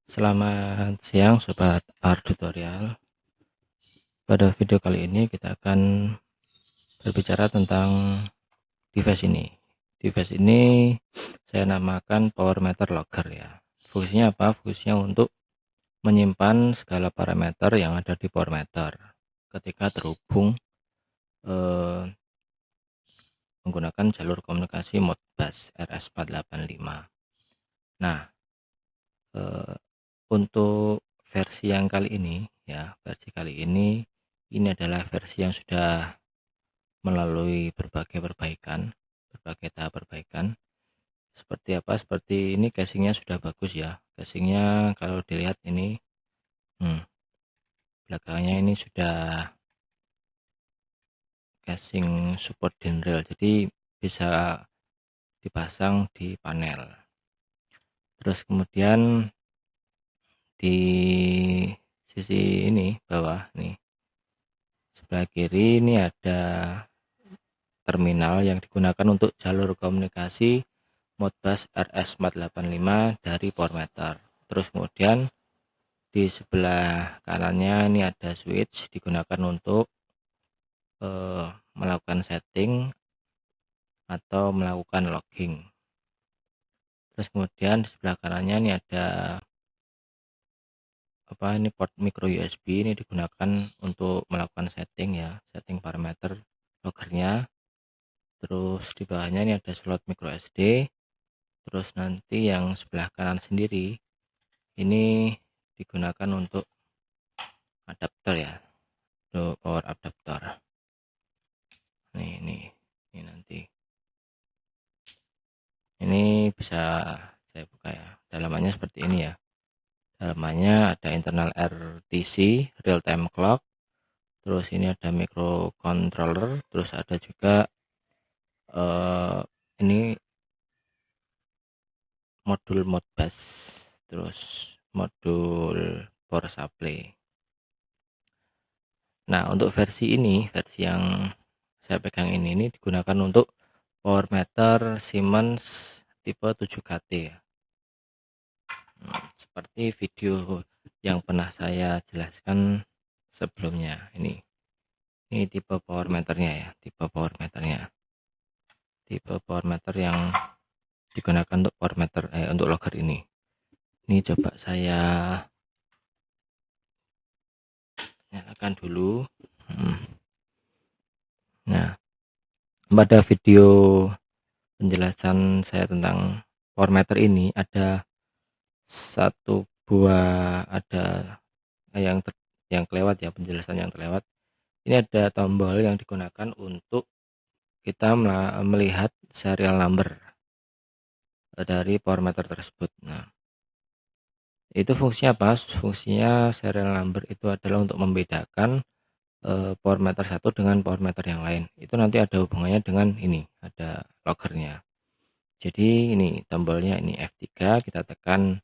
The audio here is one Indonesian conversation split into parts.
Selamat siang Sobat Art Tutorial. Pada video kali ini kita akan berbicara tentang device ini. Device ini saya namakan Power Meter Logger ya. Fungsinya apa? Fungsinya untuk menyimpan segala parameter yang ada di Power Meter ketika terhubung menggunakan jalur komunikasi Modbus RS485. Nah, untuk versi yang kali ini ya, ini adalah versi yang sudah melalui berbagai tahap perbaikan. Seperti apa? Seperti ini, casingnya sudah bagus ya. Casingnya kalau dilihat ini, belakangnya ini sudah casing support dinrail, jadi bisa dipasang di panel. Terus kemudian di sisi ini bawah nih, sebelah kiri ini ada terminal yang digunakan untuk jalur komunikasi Modbus RS485 dari Power Meter. Terus kemudian di sebelah kanannya ini ada switch digunakan untuk melakukan setting atau melakukan logging. Terus kemudian di sebelah kanannya ini ada ini port micro USB, ini digunakan untuk melakukan setting ya, setting parameter loggernya. Terus di bawahnya ini ada slot micro SD. Terus nanti yang sebelah kanan sendiri ini digunakan untuk adapter ya, untuk power adapter. Ini nanti ini bisa saya buka ya, dalamannya seperti ini ya. Dalamannya ada internal RTC, real time clock, terus ini ada microcontroller, terus ada juga ini modul Modbus, terus modul power supply. Nah, untuk versi ini, versi yang saya pegang ini digunakan untuk power meter Siemens tipe 7KT ya. Seperti video yang pernah saya jelaskan sebelumnya. Ini tipe power meternya ya, tipe power meter yang digunakan untuk power meter untuk logger ini. Ini coba saya nyalakan dulu. Nah, pada video penjelasan saya tentang power meter ini ada satu buah, ada yang kelewat ya, penjelasan yang terlewat. Ini ada tombol yang digunakan untuk kita melihat serial number dari power meter tersebut. Nah, itu fungsinya apa? Fungsinya serial number itu adalah untuk membedakan power meter satu dengan power meter yang lain. Itu nanti ada hubungannya dengan ini, ada loggernya. Jadi ini tombolnya, ini F3, kita tekan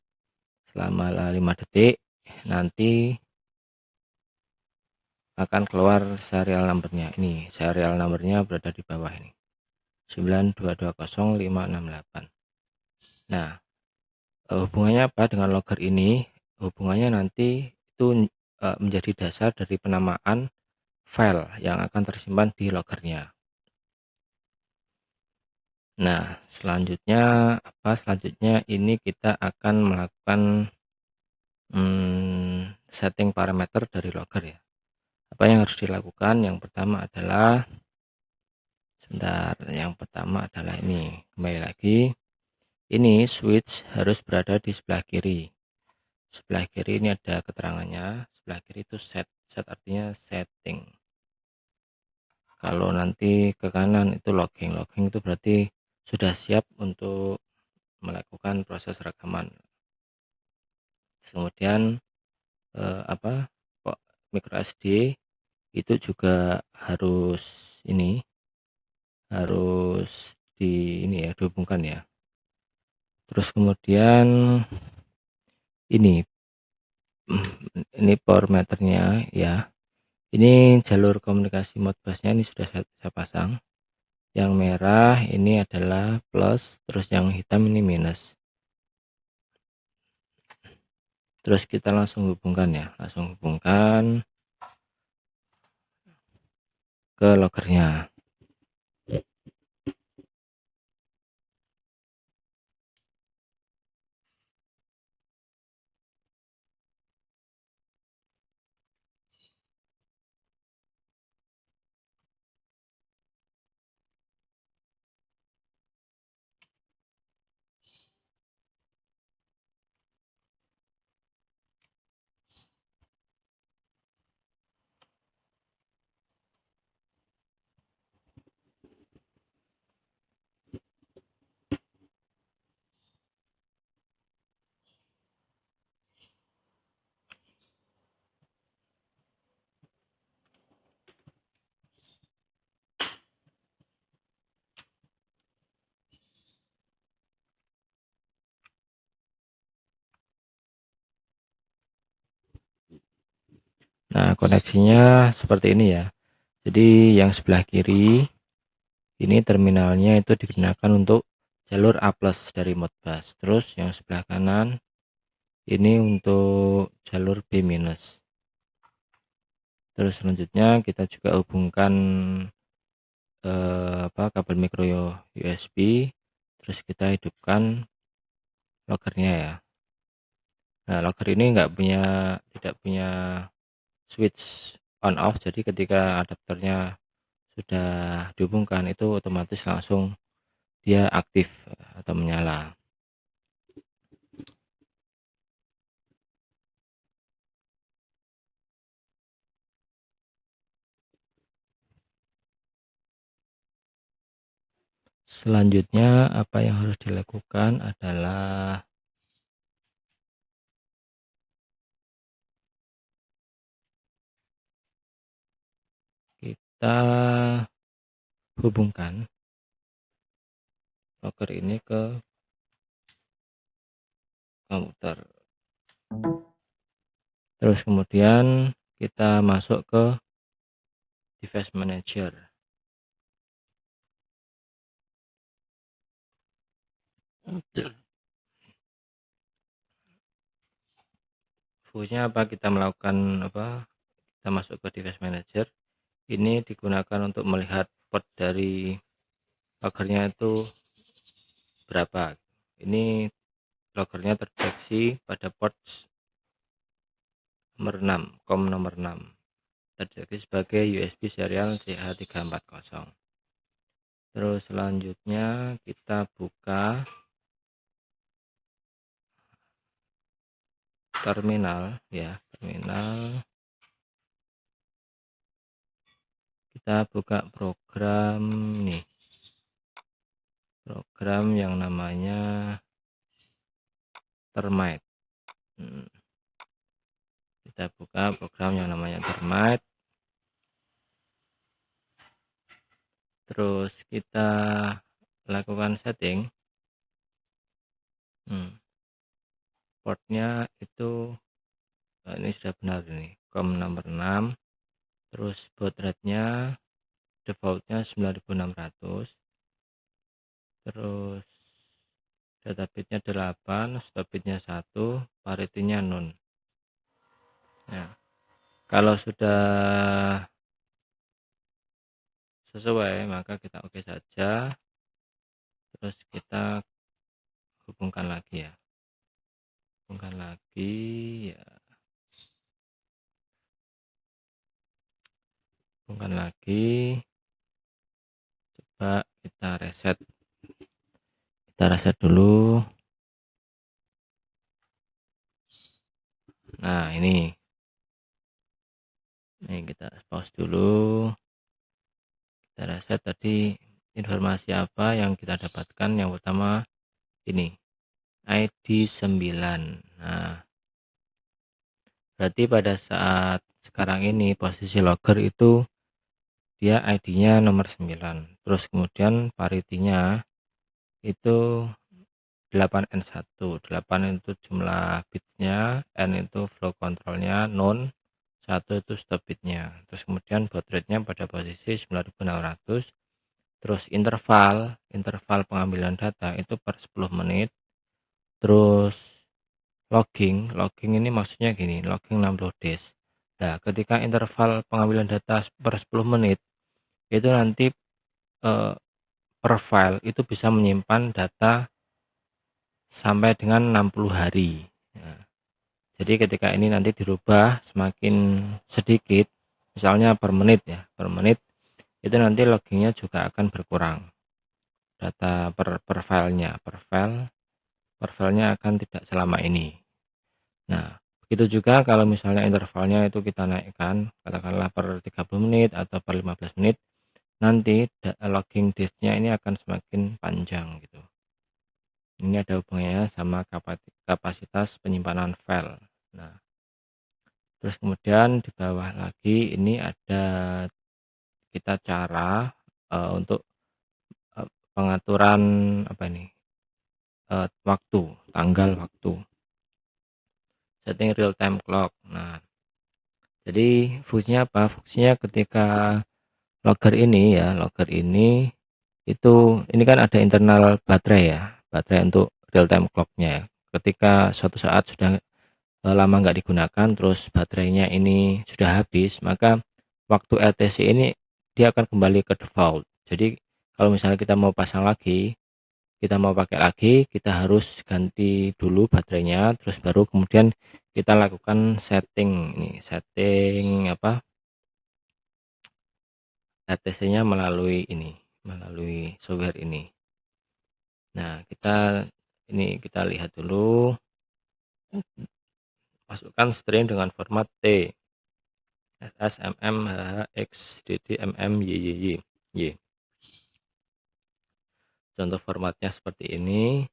selama 5 detik, nanti akan keluar serial numbernya. Ini serial numbernya berada di bawah ini, 9220568. Nah, hubungannya apa dengan logger ini? Hubungannya nanti itu menjadi dasar dari penamaan file yang akan tersimpan di loggernya. Nah, selanjutnya selanjutnya ini kita akan melakukan setting parameter dari logger ya. Apa yang harus dilakukan? Yang pertama adalah ini, kembali lagi, ini switch harus berada di sebelah kiri. Sebelah kiri ini ada keterangannya, sebelah kiri itu set artinya setting. Kalau nanti ke kanan itu logging itu berarti sudah siap untuk melakukan proses rekaman. Kemudian micro SD itu juga harus dihubungkan ya. Terus kemudian ini power meternya ya. Ini jalur komunikasi Modbusnya ini sudah saya pasang. Yang merah ini adalah plus, terus yang hitam ini minus. Terus kita langsung hubungkan ya, langsung hubungkan ke loggernya. Nah, koneksinya seperti ini ya. Jadi yang sebelah kiri ini terminalnya itu digunakan untuk jalur A+ dari Modbus. Terus yang sebelah kanan ini untuk jalur B-. Terus selanjutnya kita juga hubungkan kabel micro USB. Terus kita hidupkan loggernya ya. Nah, logger ini tidak punya switch on off, jadi ketika adapternya sudah dihubungkan itu otomatis langsung dia aktif atau menyala. Selanjutnya apa yang harus dilakukan adalah kita hubungkan logger ini ke komputer. Terus kemudian kita masuk ke device manager. Fungsinya apa? Kita melakukan kita masuk ke device manager. Ini digunakan untuk melihat port dari loggernya itu berapa. Ini loggernya terdeteksi pada port nomor 6, COM nomor 6, terdeteksi sebagai USB serial CH340. Terus selanjutnya kita buka terminal ya, kita buka program nih, program yang namanya Termite. Kita buka program yang namanya Termite. Terus kita lakukan setting. Portnya itu ini sudah benar, ini COM nomor 6. Terus baud rate-nya defaultnya 9600. Terus data bitnya 8, stop bitnya 1, parity-nya 0. Nah, kalau sudah sesuai maka kita oke saja. Terus kita hubungkan lagi ya, hubungkan lagi. Coba kita reset dulu. Nah, ini kita pause dulu. Kita reset. Tadi informasi apa yang kita dapatkan? Yang pertama ini ID 9. Nah, berarti pada saat sekarang ini posisi logger itu dia ID-nya nomor 9. Terus kemudian parity-nya itu 8N1. 8 itu jumlah bitsnya, N itu flow controlnya, 0, 1 itu stop bitnya. Terus kemudian baud rate-nya pada posisi 9600. Terus interval pengambilan data itu per 10 menit. Terus logging ini maksudnya gini, logging 60 days. Nah, ketika interval pengambilan data per 10 menit, itu nanti eh, per file itu bisa menyimpan data sampai dengan 60 hari. Nah, jadi ketika ini nanti dirubah semakin sedikit, misalnya per menit ya, per menit itu nanti loggingnya juga akan berkurang. Data per filenya, per filenya akan tidak selama ini. Nah, begitu juga kalau misalnya intervalnya itu kita naikkan, katakanlah per 30 menit atau per 15 menit, nanti logging days-nya ini akan semakin panjang gitu. Ini ada hubungannya sama kapasitas penyimpanan file. Nah, terus kemudian di bawah lagi ini ada kita cara untuk pengaturan apa ini? Waktu, tanggal waktu. Setting real time clock. Nah, jadi fungsinya apa? Fungsinya ketika logger ini itu ini kan ada internal baterai ya, baterai untuk real time clocknya ya. Ketika suatu saat sudah lama nggak digunakan, terus baterainya ini sudah habis, maka waktu RTC ini dia akan kembali ke default. Jadi kalau misalnya kita mau pasang lagi, kita mau pakai lagi, kita harus ganti dulu baterainya, terus baru kemudian kita lakukan setting ini, setting apa, RTC-nya melalui software ini. Nah, kita lihat dulu, masukkan string dengan format T, SS, MM, HH, X, DD, MM, YYY. Y. Contoh formatnya seperti ini.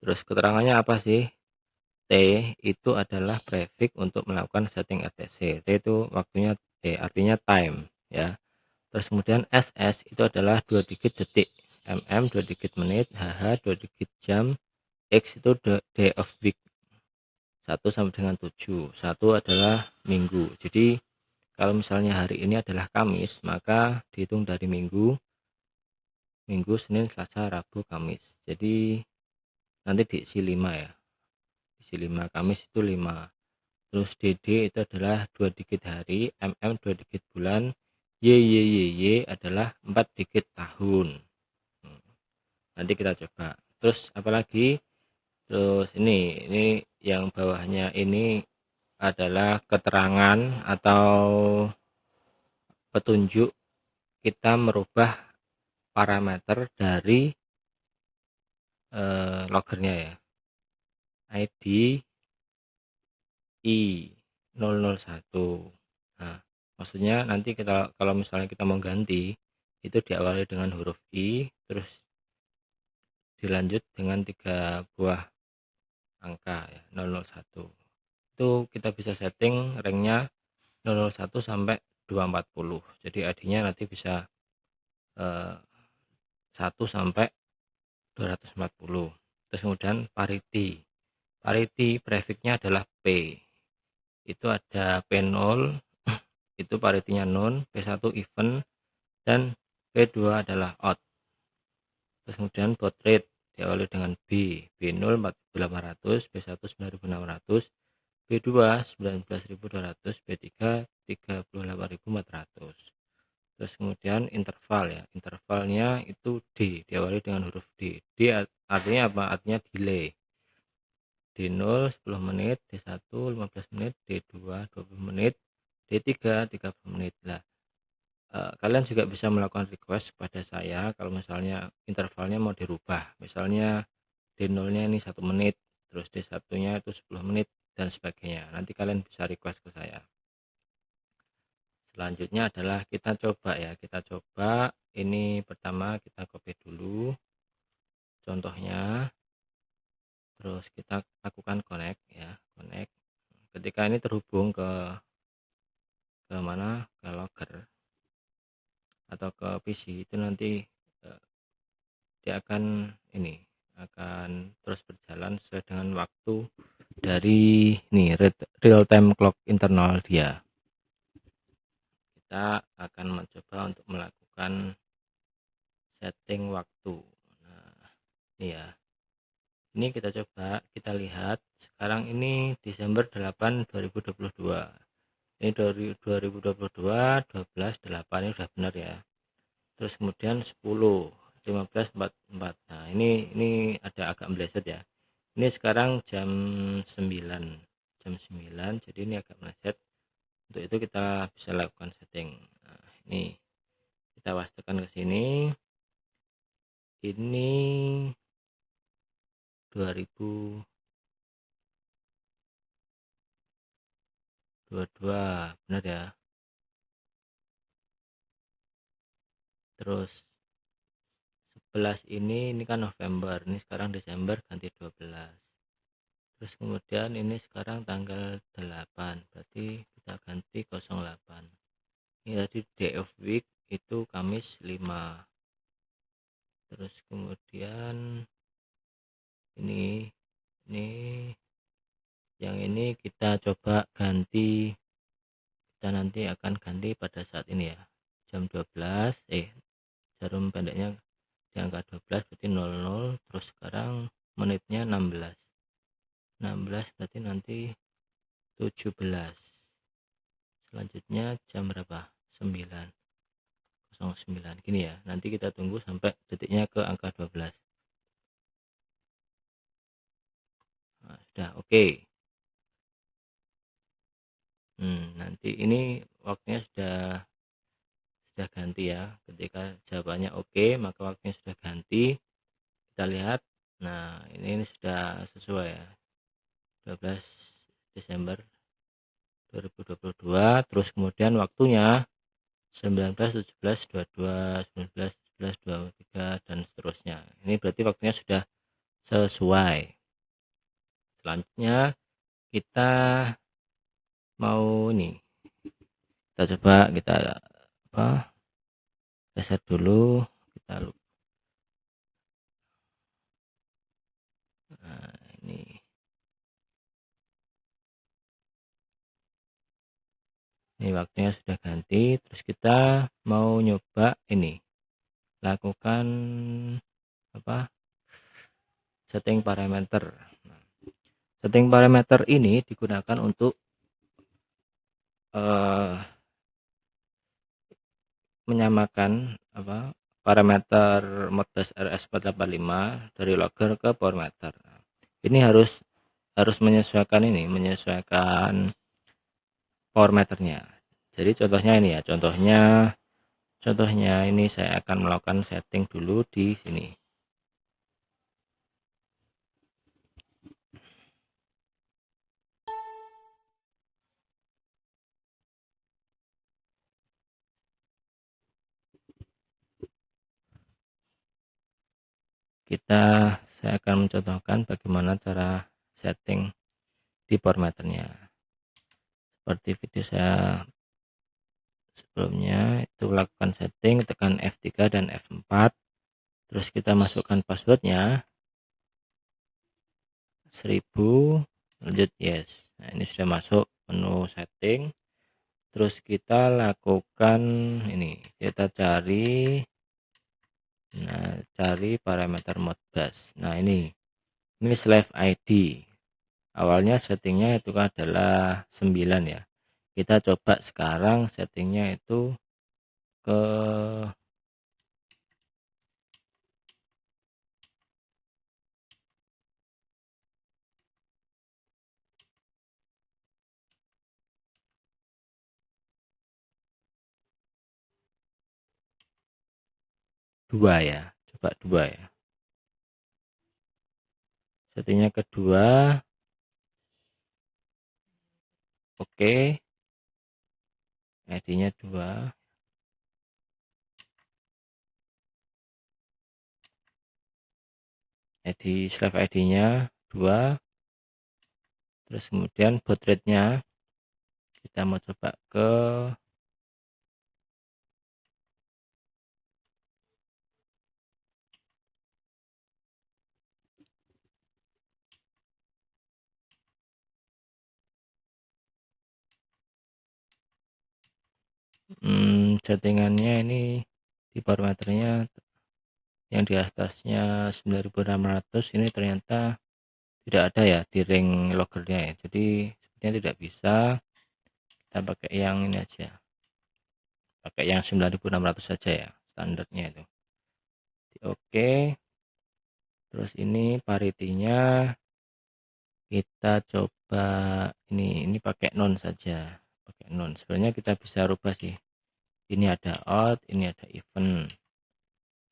Terus keterangannya apa sih? T itu adalah prefix untuk melakukan setting RTC. T itu waktunya, artinya time ya. Terus kemudian SS itu adalah 2 digit detik, MM 2 digit menit, HH 2 digit jam, X itu day of week 1 sampai dengan 7. 1 adalah minggu. Jadi kalau misalnya hari ini adalah Kamis, maka dihitung dari Minggu, Senin, Selasa, Rabu, Kamis. Jadi nanti diisi 5 ya. Isi 5, Kamis itu 5. Terus DD itu adalah 2 digit hari, MM 2 digit bulan, YYYY adalah 4 digit tahun. Nanti kita coba. Terus apalagi? Terus ini yang bawahnya ini adalah keterangan atau petunjuk kita merubah parameter dari loggernya ya. ID I001. Nah, maksudnya nanti kita kalau misalnya kita mau ganti itu diawali dengan huruf I, terus dilanjut dengan 3 buah angka ya, 001. Itu kita bisa setting ranknya 001 sampai 240. Jadi ID-nya nanti bisa 1 sampai 240. Terus kemudian parity. Parity prefixnya adalah P. Itu ada P0, itu paritinya non, P1 even, dan P2 adalah odd. Terus kemudian baud rate diawali dengan B0 4800, B1 9600, B2 19200, B3 38400. Terus kemudian interval ya, intervalnya itu D, diawali dengan huruf D. D artinya apa? Artinya delay. D0 10 menit, D1 15 menit, D2 20 menit, D3 30 menit. Nah, kalian juga bisa melakukan request kepada saya kalau misalnya intervalnya mau dirubah. Misalnya D0-nya ini 1 menit, terus D1-nya itu 10 menit dan sebagainya. Nanti kalian bisa request ke saya. Selanjutnya adalah kita coba ya, kita coba ini pertama kita copy dulu contohnya, terus kita lakukan connect ya, connect. Ketika ini terhubung ke mana, ke logger atau ke PC, itu nanti dia akan terus berjalan sesuai dengan waktu dari real time clock internal dia. Kita akan mencoba untuk melakukan setting waktu. Nah, ini ya, Ini kita coba, kita lihat sekarang ini Desember 8 2022. Ini dari 2022 12 8 ini udah benar ya. Terus kemudian 10 15 44. Nah, ini ada agak meleset ya. Ini sekarang jam 9. Jam 9, jadi ini agak meleset. Untuk itu kita bisa lakukan setting. Nah, ini kita wastakan ke sini. Ini 2022 benar ya. Terus 11 ini kan November, ini sekarang Desember ganti 12. Terus kemudian ini sekarang tanggal 8, berarti kita ganti 08. Ini tadi day of week itu Kamis 5. Terus kemudian ini yang ini kita coba ganti, kita nanti akan ganti pada saat ini ya, jam 12, jarum pendeknya di angka 12 berarti 00. Terus sekarang menitnya 16 berarti nanti 17. Selanjutnya jam berapa? 9:09 gini ya. Nanti kita tunggu sampai detiknya ke angka 12. Nah, sudah oke. Nanti ini waktunya sudah ganti ya. Ketika jawabannya oke, maka waktunya sudah ganti. Kita lihat. Nah, ini sudah sesuai ya. 12 Desember 2022. Terus kemudian waktunya 19, 17, 22, 19, 17, 23 dan seterusnya. Ini berarti waktunya sudah sesuai. Selanjutnya kita mau ini, kita coba kita reset dulu. Kita nah, ini waktunya sudah ganti. Terus kita mau nyoba ini, lakukan setting parameter. Setting parameter ini digunakan untuk menyamakan parameter Modbus RS485 dari logger ke powermeter. Ini harus menyesuaikan powermeternya. Jadi contohnya ini ya, contohnya ini saya akan melakukan setting dulu di sini. Saya akan mencontohkan bagaimana cara setting di powermeternya. Seperti video saya sebelumnya, itu lakukan setting, tekan F3 dan F4. Terus kita masukkan passwordnya 1000, lanjut yes. Nah, ini sudah masuk menu setting. Terus kita lakukan ini, kita cari parameter Modbus. Nah, ini slave ID. Awalnya settingnya itu adalah 9 ya. Kita coba sekarang settingnya itu ke 2 ya. Coba 2 ya. Settingnya kedua. Oke. ID-nya 2. Slave ID-nya 2. Terus kemudian baud rate-nya kita mau coba ke settingannya ini di parameternya yang di atasnya 9600, ini ternyata tidak ada ya di ring loggernya ya, jadi sepertinya tidak bisa. Kita pakai yang ini aja, pakai yang 9600 saja ya standarnya itu. Oke, terus ini paritinya kita coba ini pakai non saja, pakai non. Sebenarnya kita bisa rubah sih, ini ada odd, ini ada even,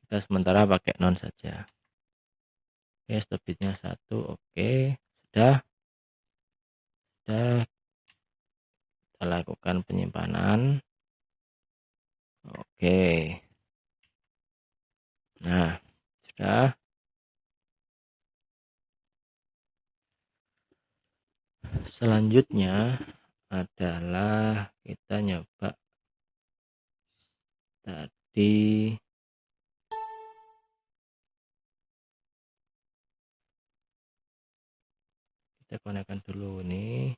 kita sementara pakai non saja. Oke, stop bitnya 1. Oke, sudah kita lakukan penyimpanan. Oke, nah sudah. Selanjutnya adalah kita nyoba tadi, kita konekkan dulu ini,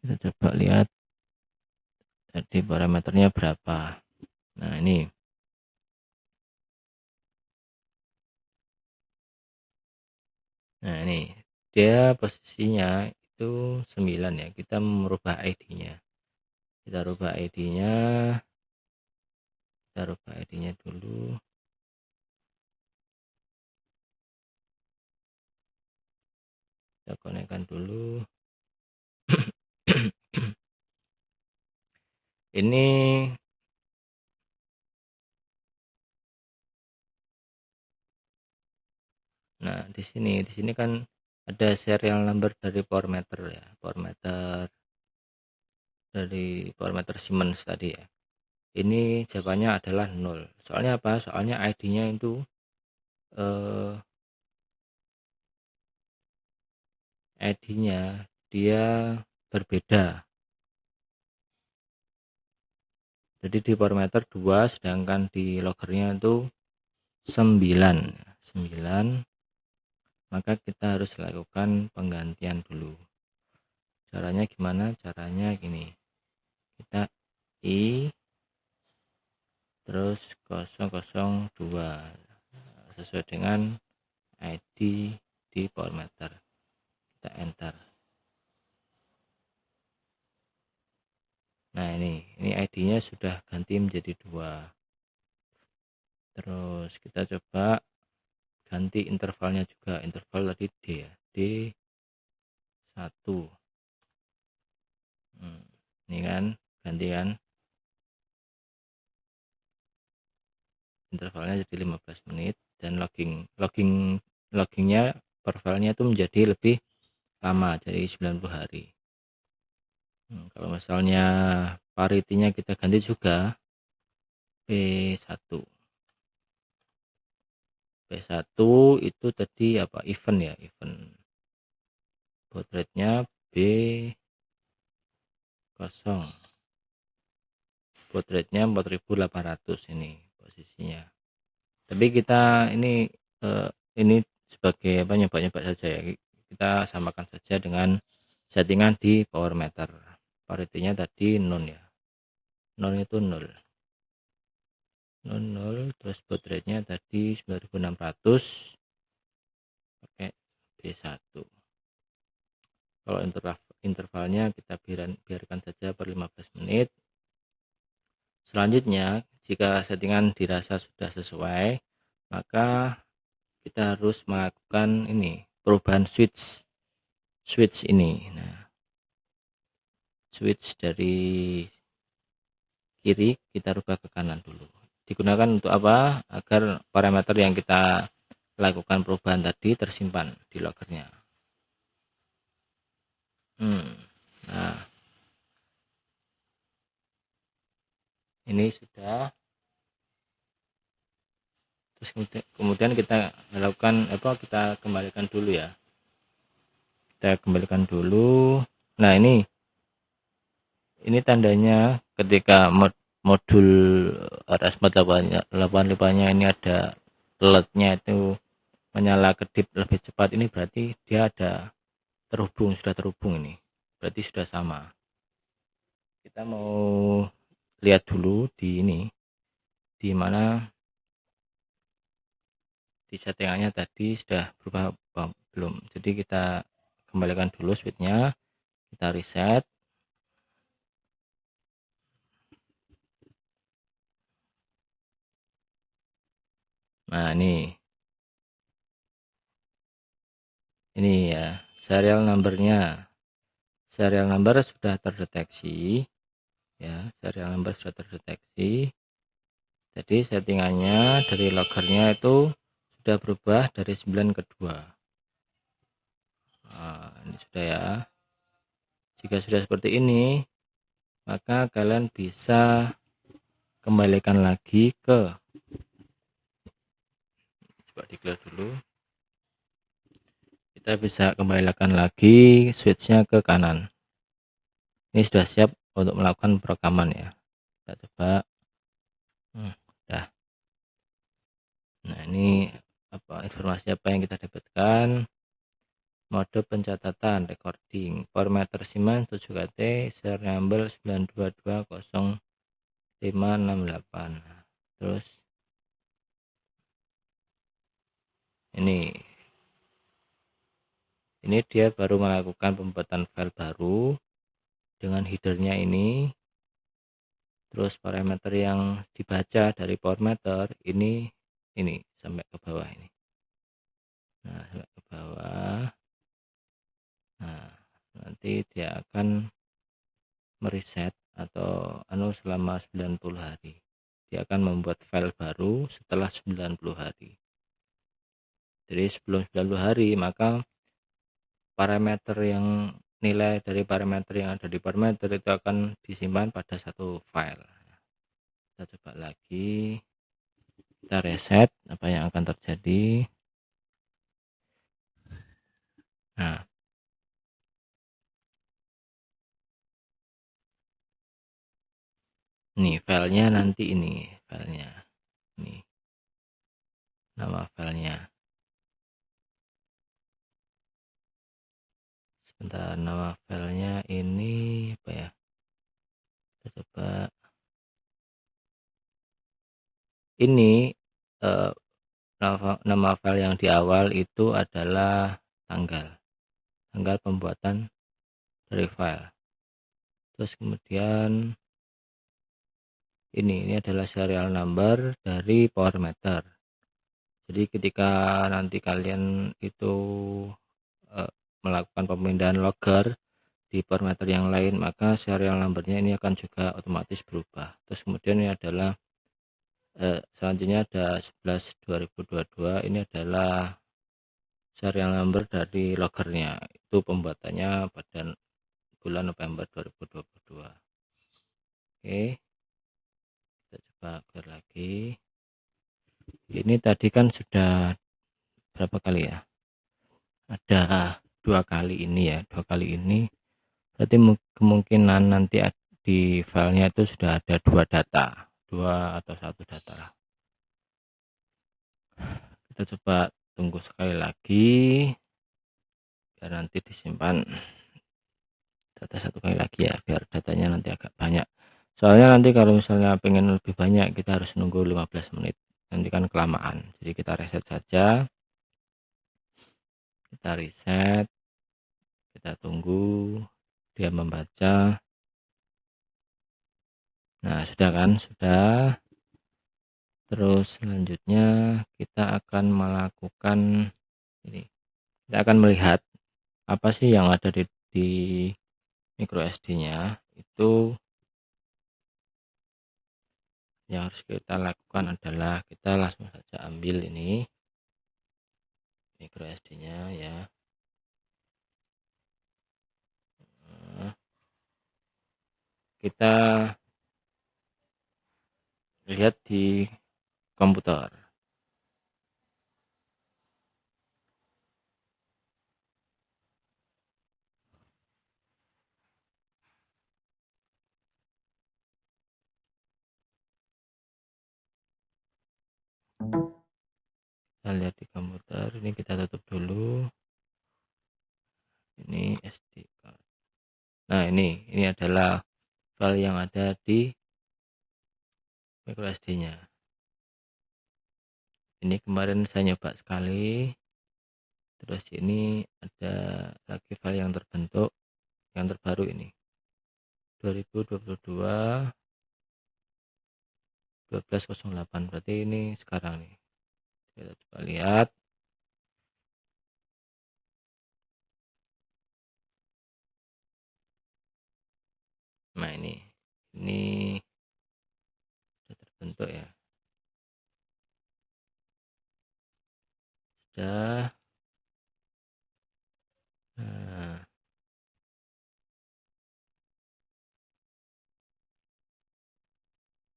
kita coba lihat tadi parameternya berapa. Nah ini, dia posisinya itu 9 ya. Kita merubah ID-nya, kita rubah ID-nya dulu. Kita konekkan dulu. Ini nah di sini kan ada serial number dari power meter ya, dari power meter Siemens tadi ya. Ini jawabannya adalah 0. Soalnya apa? Soalnya ID-nya itu ID-nya dia berbeda. Jadi di power meter 2, sedangkan di loggernya itu 9. Maka kita harus lakukan penggantian dulu. Caranya gimana? Caranya gini. Kita I terus 002 sesuai dengan ID di power meter. Kita enter. Nah ini ID-nya sudah ganti menjadi 2. Terus kita coba ganti intervalnya juga, interval tadi D ya, D1. Ini kan ganti kan, intervalnya jadi 15 menit, dan loggingnya per filenya itu menjadi lebih lama, jadi 90 hari. Kalau misalnya paritinya kita ganti juga P1 itu tadi apa, event ya, event. Baud rate-nya B0, baud rate-nya 4800 ini posisinya. Tapi kita ini sebagai apa, nyoba-nyoba saja ya, kita samakan saja dengan settingan di power meter. Paritinya tadi non ya, non itu 0, terus baud rate-nya tadi 9600 pakai B1. Kalau intervalnya kita biarkan saja per 15 menit. Selanjutnya, jika settingan dirasa sudah sesuai, maka kita harus melakukan ini, perubahan switch ini. Nah, switch dari kiri kita rubah ke kanan dulu. Digunakan untuk apa? Agar parameter yang kita lakukan perubahan tadi tersimpan di loggernya. Nah, ini sudah. Terus kemudian kita lakukan apa, kita kembalikan dulu ya, kita kembalikan dulu. Nah ini tandanya ketika modul RS 485-nya ini ada LED-nya itu menyala kedip lebih cepat, ini berarti dia ada sudah terhubung, ini berarti sudah sama. Kita mau lihat dulu di di mana di settingannya tadi sudah berubah belum. Jadi kita kembalikan dulu switch-nya, kita reset. Nah, ini ya serial numbernya. Serial number sudah terdeteksi ya, serial number sudah terdeteksi. Jadi settingannya dari loggernya itu sudah berubah dari 9 ke 2. Nah, ini sudah ya. Jika sudah seperti ini, maka kalian bisa kembalikan lagi ke, coba di clear dulu, kita bisa kembalikan lagi switchnya ke kanan. Ini sudah siap untuk melakukan perekaman ya. Kita coba. Dah. Nah, ini informasi apa yang kita dapatkan. Mode pencatatan recording formatter Siemens 7KT serial number 9220568. Terus ini dia baru melakukan pembuatan file baru dengan headernya ini. Terus parameter yang dibaca dari formatter ini sampai ke bawah ini. Nah, sampai ke bawah. Nah, nanti dia akan mereset atau selama 90 hari. Dia akan membuat file baru setelah 90 hari. Jadi sebelum 90 hari, maka parameter yang nilai dari parameter yang ada di parameter itu akan disimpan pada satu file. Kita coba lagi, kita reset, apa yang akan terjadi. Nah, nih filenya nanti ini filenya. Nih nama filenya. Sebentar, nama filenya ini apa ya? Kita coba. Ini nama file yang di awal itu adalah tanggal pembuatan dari file. Terus kemudian ini adalah serial number dari power meter. Jadi ketika nanti kalian itu melakukan pemindahan logger di power meter yang lain, maka serial numbernya ini akan juga otomatis berubah. Terus kemudian ini adalah selanjutnya ada 11/2022, ini adalah serial number dari loggernya. Itu pembuatannya pada bulan November 2022. Oke, kita coba clear lagi. Ini tadi kan sudah berapa kali ya? Ada 2 kali ini ya, 2 kali ini. Berarti kemungkinan nanti di filenya itu sudah ada 2 data, 2 atau 1 data lah. Kita coba tunggu sekali lagi biar nanti disimpan data 1 kali lagi ya, biar datanya nanti agak banyak. Soalnya nanti kalau misalnya pengen lebih banyak kita harus nunggu 15 menit, nanti kan kelamaan. Jadi kita reset saja, kita reset, kita tunggu dia membaca. Nah, sudah kan, sudah. Terus selanjutnya kita akan melakukan ini, kita akan melihat apa sih yang ada di micro SD nya. Itu yang harus kita lakukan adalah kita langsung saja ambil ini micro SD nya ya. Nah, kita lihat di komputer. Kita lihat di komputer, ini kita tutup dulu. Ini SD card. Nah, ini adalah file yang ada di micro SD nya. Ini kemarin saya nyoba sekali, Terus ini ada lagi file yang terbentuk yang terbaru ini 2022 1208, berarti ini sekarang nih. Kita coba lihat. Nah, ini sudah terbentuk ya. Sudah. Nah,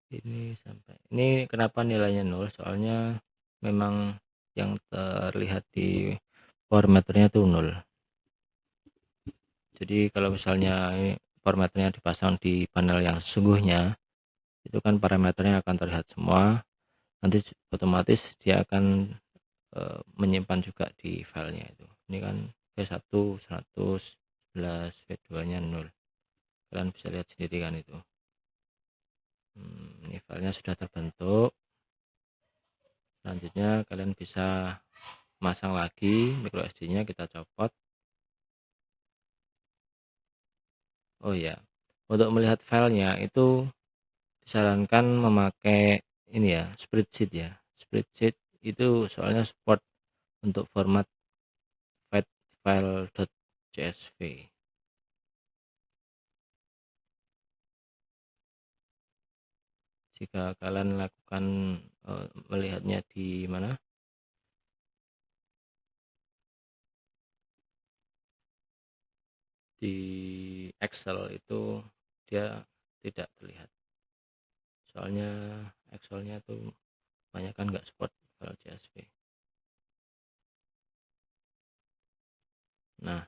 ini sampai ini kenapa nilainya 0? Soalnya memang yang terlihat di formatternya tuh 0. Jadi kalau misalnya ini formatternya dipasang di panel yang sesungguhnya, itu kan parameternya akan terlihat semua. Nanti otomatis dia akan menyimpan juga di filenya itu. Ini kan V1 100 11, V2 nya 0. Kalian bisa lihat sendiri kan itu. Ini filenya sudah terbentuk. Selanjutnya kalian bisa masang lagi micro SD nya, kita copot. Oh ya, untuk melihat filenya itu disarankan memakai ini ya, spreadsheet ya. Spreadsheet itu soalnya support untuk format file.csv. Jika kalian lakukan melihatnya di mana, di Excel itu dia tidak terlihat, soalnya Excelnya tuh kebanyakan nggak support file CSV. Nah,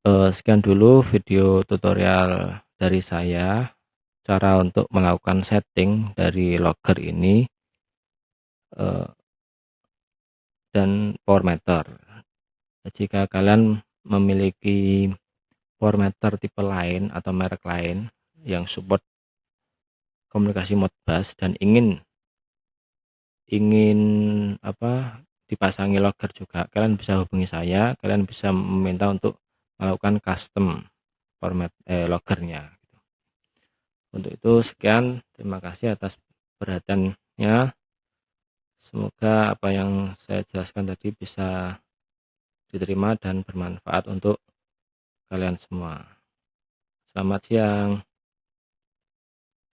sekian dulu video tutorial dari saya, cara untuk melakukan setting dari logger ini dan formatter. Jika kalian memiliki formatter tipe lain atau merek lain yang support komunikasi Modbus dan ingin dipasangi logger juga, kalian bisa hubungi saya. Kalian bisa meminta untuk melakukan custom format loggernya. Untuk itu sekian, terima kasih atas perhatiannya. Semoga apa yang saya jelaskan tadi bisa diterima dan bermanfaat untuk kalian semua. Selamat siang.